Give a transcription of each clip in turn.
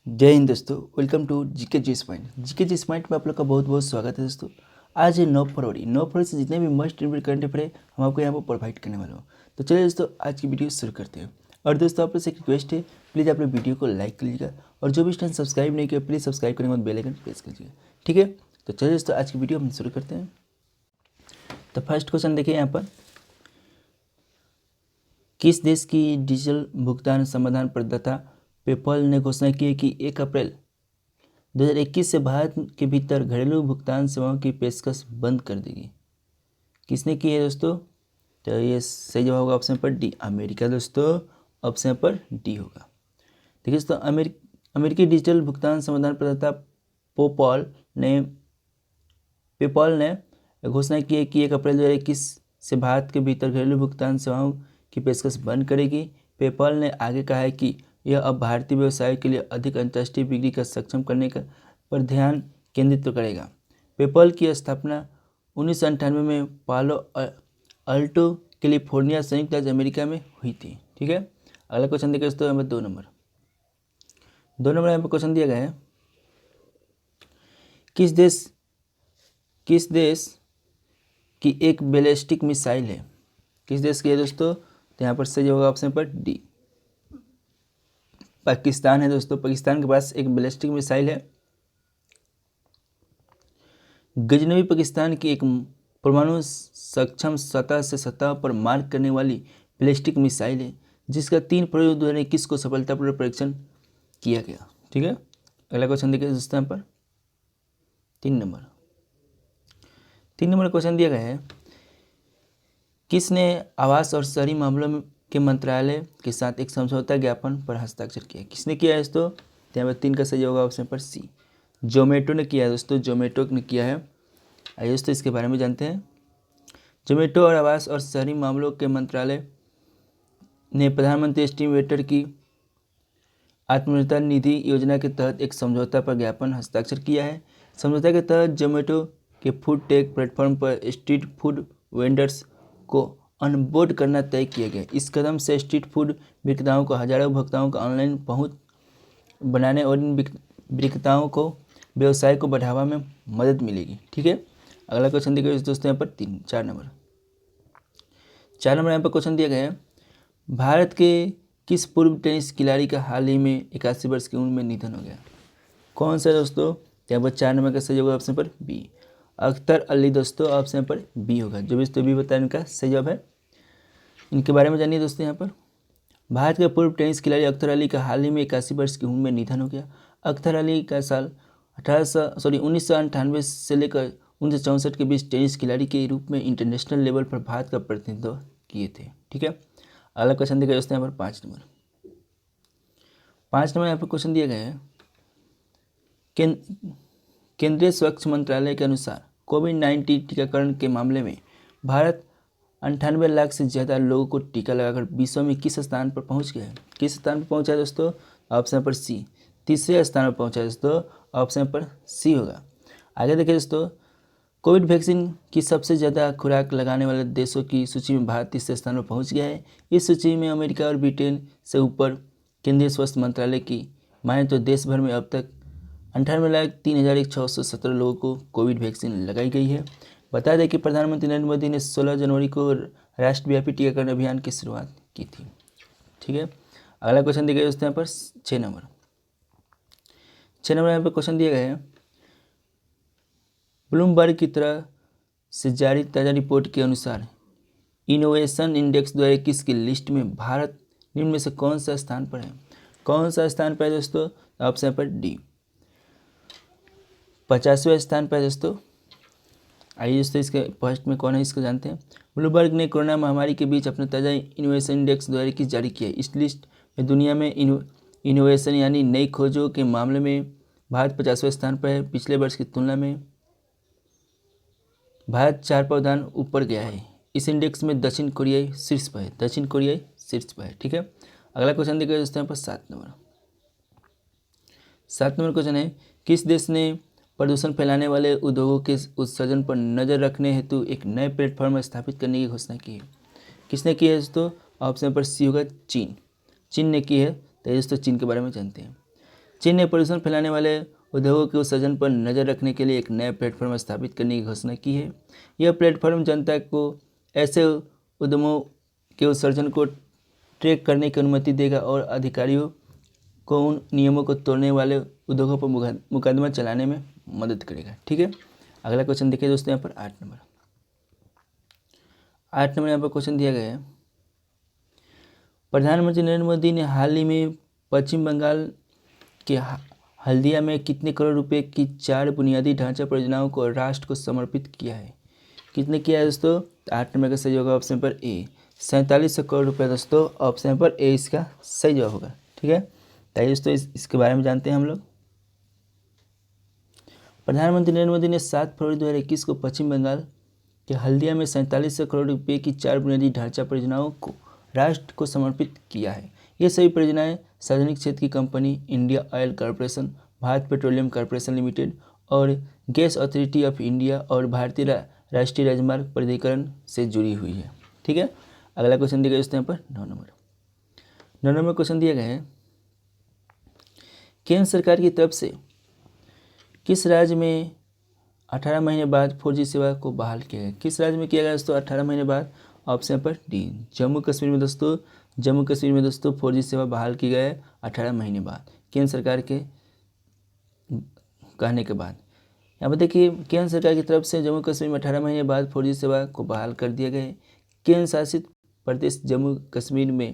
जय हिंद दोस्तों, welcome to GK G Smite. GK G Smite में आप लोग का बहुत बहुत स्वागत है दोस्तों। आज है 9 फरवरी से जितने भी मस्ट रिलेटेड करंट अफेयर है हम आपको यहाँ पर प्रोवाइड करने वाले हूँ। तो चलिए दोस्तों आज की वीडियो शुरू करते हैं। और दोस्तों आप लोग से एक रिक्वेस्ट है, प्लीज़ आप लोग वीडियो को लाइक कर लीजिएगा और जो भी स्टूडेंट सब्सक्राइब नहीं किया प्लीज़ सब्सक्राइब करने के बाद बेल आइकन प्रेस कीजिएगा, ठीक है। तो चलिए दोस्तों आज की वीडियो हम शुरू करते हैं। तो फर्स्ट क्वेश्चन देखिए यहाँ पर, किस देश की डिजिटल भुगतान समाधान प्रदाता पेपल ने घोषणा की है कि 1 अप्रैल 2021 से भारत के भीतर घरेलू भुगतान सेवाओं की पेशकश बंद कर देगी। किसने की है दोस्तों? तो ये सही जवाब होगा ऑप्शन पर डी, अमेरिका दोस्तों। ऑप्शन पर डी होगा। देखिए दोस्तों, अमेरिकी डिजिटल भुगतान समाधान प्रदाता पेपॉल ने घोषणा की है कि 1 अप्रैल 2021 से भारत के भीतर घरेलू भुगतान सेवाओं की पेशकश बंद करेगी। पेपॉल ने आगे कहा है कि यह अब भारतीय व्यवसाय के लिए अधिक अंतर्राष्ट्रीय बिक्री का सक्षम करने पर ध्यान केंद्रित करेगा। पेपॉल की स्थापना 1998 में पालो अल्टो कैलिफोर्निया संयुक्त राज्य अमेरिका में हुई थी, ठीक है। अगला क्वेश्चन देखिए दोस्तों, यहाँ पर 2 नंबर यहाँ पर क्वेश्चन दिया गया है, किस देश की एक बैलिस्टिक मिसाइल है? किस देश की है दोस्तों? तो यहाँ पर सही होगा ऑप्शन पर डी, पाकिस्तान है दोस्तों। पाकिस्तान के पास एक बैलिस्टिक मिसाइल है। गजनवी पाकिस्तान की एक परमाणु सक्षम सतह से सतह पर मार करने वाली बैलिस्टिक मिसाइल है, जिसका 3 फरवरी 2021 को सफलतापूर्वक परीक्षण किया गया, ठीक है। अगला क्वेश्चन देखिए दोस्तों, यहाँ पर 3 नंबर क्वेश्चन दिया गया है, किसने आवास और शहरी मामलों के मंत्रालय के साथ एक समझौता ज्ञापन पर हस्ताक्षर किया? किसने किया है दोस्तों? तो यहाँ पर 3 का सही होगा ऑप्शन पर सी, जोमेटो ने किया है दोस्तों। जोमेटो ने किया है। आइए दोस्तों इसके बारे में जानते हैं। जोमेटो और आवास और शहरी मामलों के मंत्रालय ने प्रधानमंत्री स्टीमवेटर की आत्मनिर्भरता निधि योजना के तहत एक समझौता पर ज्ञापन हस्ताक्षर किया है। समझौता के तहत जोमेटो के फूड टेक प्लेटफॉर्म पर स्ट्रीट फूड वेंडर्स को ऑनबोर्ड करना तय किया गया। इस कदम से स्ट्रीट फूड विक्रेताओं को हजारों उपभोक्ताओं को ऑनलाइन पहुंच बनाने और इन विक्रेताओं को व्यवसाय को बढ़ावा में मदद मिलेगी, ठीक है। अगला क्वेश्चन देखिए दोस्तों, यहाँ पर 4 नंबर यहाँ पर क्वेश्चन दिया गया है, भारत के किस पूर्व टेनिस खिलाड़ी का हाल ही में 81 वर्ष की उम्र में निधन हो गया? कौन सा दोस्तों? यहाँ पर 4 नंबर का सही होगा ऑप्शन पर बी, अख्तर अली दोस्तों। ऑप्शन पर बी होगा। जो भी बी बताया इनका सही जवाब है। इनके बारे में जानिए दोस्तों। यहाँ पर भारत के पूर्व टेनिस खिलाड़ी अख्तर अली का हाल ही में 81 वर्ष की उम्र में निधन हो गया। अख्तर अली का साल 1998 से लेकर 1964 के बीच टेनिस खिलाड़ी के रूप में इंटरनेशनल लेवल पर भारत का प्रतिनिधित्व किए थे, ठीक है। अगला क्वेश्चन देखिए दोस्तों, यहाँ पर 5 नंबर यहाँ पर क्वेश्चन दिया गया है, केंद्रीय स्वास्थ्य मंत्रालय के अनुसार कोविड-19 टीकाकरण के मामले में भारत 98 लाख से ज़्यादा लोगों को टीका लगाकर विश्व में किस स्थान पर पहुंच गया है? किस स्थान पर पहुंचा है दोस्तों? ऑप्शन पर सी, तीसरे स्थान पर पहुंचा है दोस्तों। ऑप्शन पर सी होगा। आगे देखिए दोस्तों, कोविड वैक्सीन की सबसे ज़्यादा खुराक लगाने वाले देशों की सूची में भारत तीसरे स्थान पर पहुँच गया है। इस सूची में अमेरिका और ब्रिटेन से ऊपर केंद्रीय स्वास्थ्य मंत्रालय की माने तो देश भर में अब तक 98,03,617 लोगों को कोविड वैक्सीन लगाई गई है। बता दें कि प्रधानमंत्री नरेंद्र मोदी ने 16 जनवरी को राष्ट्रव्यापी टीकाकरण अभियान की शुरुआत की थी, ठीक है। अगला क्वेश्चन दिया गया दोस्तों, यहाँ पर 6 नंबर यहाँ पर क्वेश्चन दिया गया है, ब्लूमबर्ग की तरह से जारी ताज़ा रिपोर्ट के अनुसार इनोवेशन इंडेक्स 2021 की लिस्ट में भारत निम्न में से कौन सा स्थान पर है? कौन सा स्थान पर है दोस्तों? ऑप्शन पर डी, 50वें स्थान पर है दोस्तों। आइए दोस्तों इसके फर्स्ट में कौन है इसको जानते हैं। ब्लूमबर्ग ने कोरोना महामारी के बीच अपना ताज़ा इनोवेशन इंडेक्स 2021 जारी किया है। इस लिस्ट में दुनिया में इनोवेशन यानी नई खोजों के मामले में भारत 50वें स्थान पर है। पिछले वर्ष की तुलना में भारत 4 पावदान ऊपर गया है। इस इंडेक्स में दक्षिण कोरियाई शीर्ष पर है, ठीक है। अगला क्वेश्चन देखिए दोस्तों, यहाँ पर 7 नंबर क्वेश्चन है, किस देश ने प्रदूषण फैलाने वाले उद्योगों के उत्सर्जन पर नजर रखने हेतु एक नए प्लेटफॉर्म स्थापित करने की घोषणा की है? किसने की है दोस्तों? ऑप्शन पर सी होगा, चीन ने की है। तो दोस्तों चीन के बारे में जानते हैं। चीन ने प्रदूषण फैलाने वाले उद्योगों के उत्सर्जन पर नज़र रखने के लिए एक नया प्लेटफॉर्म स्थापित करने की घोषणा की है। यह प्लेटफॉर्म जनता को ऐसे उद्यमों के उत्सर्जन को ट्रैक करने की अनुमति देगा और अधिकारियों को उन नियमों को तोड़ने वाले उद्योगों पर मुकदमा चलाने में मदद करेगा। ठीक है, अगला क्वेश्चन देखिए दोस्तों, यहाँ पर 8 नंबर यहाँ पर क्वेश्चन दिया गया है। प्रधानमंत्री नरेंद्र मोदी ने हाल ही में पश्चिम बंगाल के हल्दिया में कितने करोड़ रुपए की 4 बुनियादी ढांचा परियोजनाओं को राष्ट्र को समर्पित किया है? कितने किया है दोस्तों? 8 नंबर का सही होगा ऑप्शन पर ए 4700 करोड़ रुपये दोस्तों, ऑप्शन पर ए इसका सही जवाब होगा। ठीक है, ताकि दोस्तों इसके बारे में जानते हैं हम लोग। प्रधानमंत्री नरेंद्र मोदी ने 7 फरवरी 2021 को पश्चिम बंगाल के हल्दिया में 4700 करोड़ रुपये की 4 बुनियादी ढांचा परियोजनाओं को राष्ट्र को समर्पित किया है। ये सभी परियोजनाएं सार्वजनिक क्षेत्र की company India oil corporation, Bharat petroleum corporation limited और गैस अथॉरिटी ऑफ इंडिया और भारतीय राष्ट्रीय राजमार्ग प्राधिकरण से जुड़ी हुई है। ठीक है, अगला क्वेश्चन दिया गया दोस्तों यहाँ पर 9 नंबर क्वेश्चन दिया गया है। केंद्र सरकार की तरफ से किस राज्य में 18 महीने बाद 4G सेवा को बहाल किया गया? किस राज्य में किया गया दोस्तों 18 महीने बाद? ऑप्शन पर डी जम्मू कश्मीर में दोस्तों। जम्मू कश्मीर में दोस्तों 4G सेवा बहाल की गई है 18 महीने बाद, केंद्र सरकार के कहने के बाद। यहाँ पर देखिए, केंद्र सरकार की तरफ से जम्मू कश्मीर में 18 महीने बाद 4G सेवा को बहाल कर दिया गया है। केंद्र शासित प्रदेश जम्मू कश्मीर में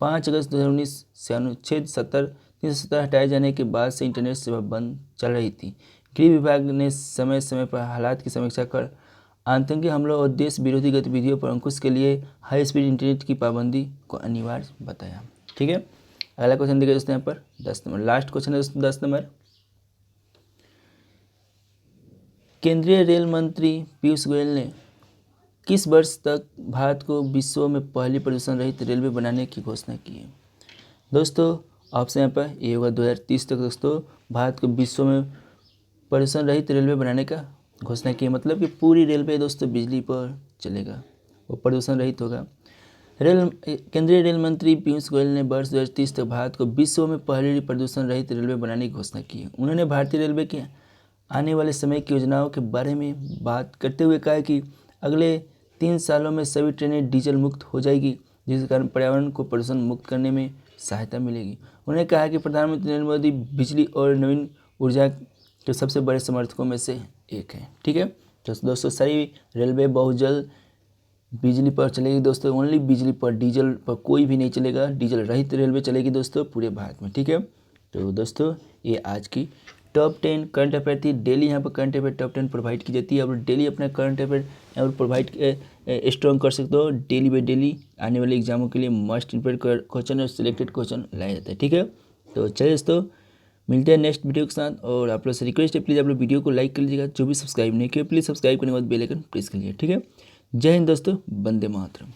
5 अगस्त 2019 से अनुच्छेद 370 हटाए जाने के बाद से इंटरनेट सेवा बंद चल रही थी। गृह विभाग ने समय समय पर हालात की समीक्षा कर आतंकी हमलों और देश विरोधी गतिविधियों पर अंकुश के लिए हाई स्पीड इंटरनेट की पाबंदी को अनिवार्य बताया। ठीक है, अगला क्वेश्चन देखिए दोस्तों यहाँ पर 10 नंबर, लास्ट क्वेश्चन है दोस्तों 10 नंबर। केंद्रीय रेल मंत्री पीयूष गोयल ने किस वर्ष तक भारत को विश्व में पहली प्रदूषण रहित रेलवे बनाने की घोषणा की है? दोस्तों ऑप्शन यहाँ पर ए होगा 2030 तक दोस्तों भारत को विश्व में प्रदूषण रहित रेलवे बनाने का घोषणा की है। मतलब कि पूरी रेलवे दोस्तों बिजली पर चलेगा, वो प्रदूषण रहित होगा। केंद्रीय रेल मंत्री पीयूष गोयल ने वर्ष 2030 तक भारत को विश्व में पहली प्रदूषण रहित रेलवे बनाने की घोषणा की है। उन्होंने भारतीय रेलवे के आने वाले समय की योजनाओं के बारे में बात करते हुए कहा कि अगले 3 सालों में सभी ट्रेनें डीजल मुक्त हो जाएगी, जिसके कारण पर्यावरण को प्रदूषण मुक्त करने में सहायता मिलेगी। उन्होंने कहा कि प्रधानमंत्री नरेंद्र मोदी बिजली और नवीन ऊर्जा के सबसे बड़े समर्थकों में से एक है। ठीक है, तो दोस्तों सारी रेलवे बहुत जल्द बिजली पर चलेगी दोस्तों, ओनली बिजली पर, डीजल पर कोई भी नहीं चलेगा। डीजल रहित रेलवे चलेगी दोस्तों पूरे भारत में। ठीक है, तो दोस्तों ये आज की टॉप 10 करंट अफेयर थी। डेली यहाँ पर करंट अफेयर टॉप 10 प्रोवाइड की जाती है और डेली अपना करंट अफेयर यहाँ पर प्रोवाइड स्ट्रॉन्ग कर सकते हो। डेली बाई डेली आने वाले एग्जामों के लिए मस्ट इम्पोर्टेंट क्वेश्चन और सिलेक्टेड क्वेश्चन लाया जाता है। ठीक है, तो चलिए दोस्तों मिलते हैं नेक्स्ट वीडियो के साथ। और आप लोग से रिक्वेस्ट है प्लीज़ आप लोग वीडियो को लाइक कर लीजिएगा, जो भी सब्सक्राइब नहीं किया प्लीज़ सब्सक्राइब करने के बाद बेल आइकन प्रेस कर लीजिए। ठीक है, जय हिंद दोस्तों, वंदे मातरम।